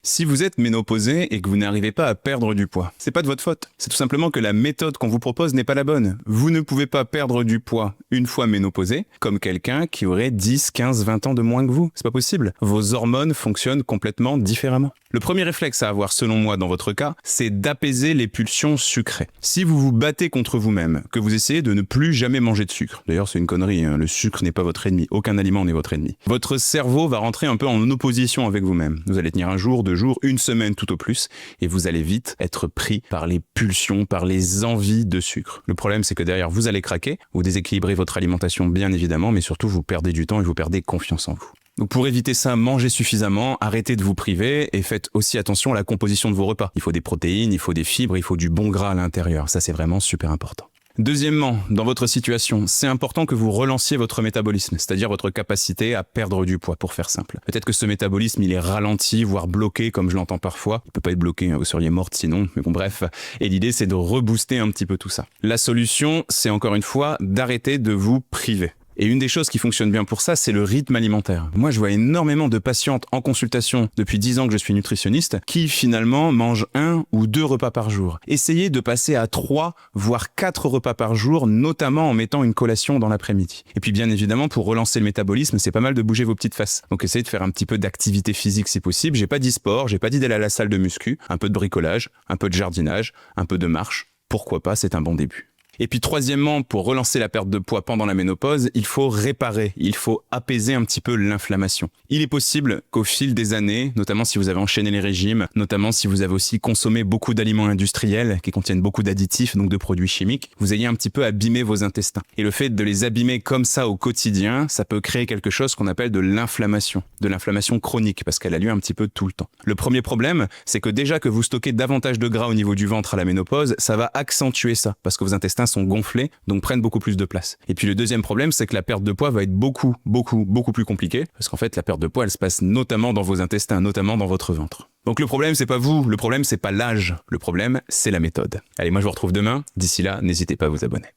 Si vous êtes ménopausé et que vous n'arrivez pas à perdre du poids, c'est pas de votre faute. C'est tout simplement que la méthode qu'on vous propose n'est pas la bonne. Vous ne pouvez pas perdre du poids une fois ménopausé, comme quelqu'un qui aurait 10, 15, 20 ans de moins que vous. C'est pas possible. Vos hormones fonctionnent complètement différemment. Le premier réflexe à avoir, selon moi, dans votre cas, c'est d'apaiser les pulsions sucrées. Si vous vous battez contre vous-même, que vous essayez de ne plus jamais manger de sucre, d'ailleurs c'est une connerie, hein, le sucre n'est pas votre ennemi, aucun aliment n'est votre ennemi, votre cerveau va rentrer un peu en opposition avec vous-même. Vous allez tenir un jour, 2 jours, une semaine tout au plus, et vous allez vite être pris par les pulsions, par les envies de sucre. Le problème, c'est que derrière, vous allez craquer, vous déséquilibrez votre alimentation bien évidemment, mais surtout vous perdez du temps et vous perdez confiance en vous. Donc pour éviter ça, mangez suffisamment, arrêtez de vous priver et faites aussi attention à la composition de vos repas. Il faut des protéines, il faut des fibres, il faut du bon gras à l'intérieur. Ça, c'est vraiment super important. Deuxièmement, dans votre situation, c'est important que vous relanciez votre métabolisme, c'est-à-dire votre capacité à perdre du poids, pour faire simple. Peut-être que ce métabolisme, il est ralenti, voire bloqué, comme je l'entends parfois. Il peut pas être bloqué, vous seriez morte sinon, mais bon bref. Et l'idée, c'est de rebooster un petit peu tout ça. La solution, c'est encore une fois d'arrêter de vous priver. Et une des choses qui fonctionne bien pour ça, c'est le rythme alimentaire. Moi, je vois énormément de patientes en consultation depuis 10 ans que je suis nutritionniste qui finalement mangent 1 ou 2 repas par jour. Essayez de passer à 3, voire 4 repas par jour, notamment en mettant une collation dans l'après-midi. Et puis bien évidemment, pour relancer le métabolisme, c'est pas mal de bouger vos petites fesses. Donc essayez de faire un petit peu d'activité physique si possible. J'ai pas dit sport, j'ai pas dit d'aller à la salle de muscu, un peu de bricolage, un peu de jardinage, un peu de marche. Pourquoi pas, c'est un bon début. Et puis troisièmement, pour relancer la perte de poids pendant la ménopause, il faut réparer, il faut apaiser un petit peu l'inflammation. Il est possible qu'au fil des années, notamment si vous avez enchaîné les régimes, notamment si vous avez aussi consommé beaucoup d'aliments industriels qui contiennent beaucoup d'additifs, donc de produits chimiques, vous ayez un petit peu abîmé vos intestins. Et le fait de les abîmer comme ça au quotidien, ça peut créer quelque chose qu'on appelle de l'inflammation chronique, parce qu'elle a lieu un petit peu tout le temps. Le premier problème, c'est que déjà que vous stockez davantage de gras au niveau du ventre à la ménopause, ça va accentuer ça, parce que vos intestins sont gonflés, donc prennent beaucoup plus de place. Et puis le deuxième problème, c'est que la perte de poids va être beaucoup plus compliquée, parce qu'en fait, la perte de poids, elle se passe notamment dans vos intestins, notamment dans votre ventre. Donc le problème, c'est pas vous, le problème, c'est pas l'âge, le problème, c'est la méthode. Allez, moi je vous retrouve demain, d'ici là, n'hésitez pas à vous abonner.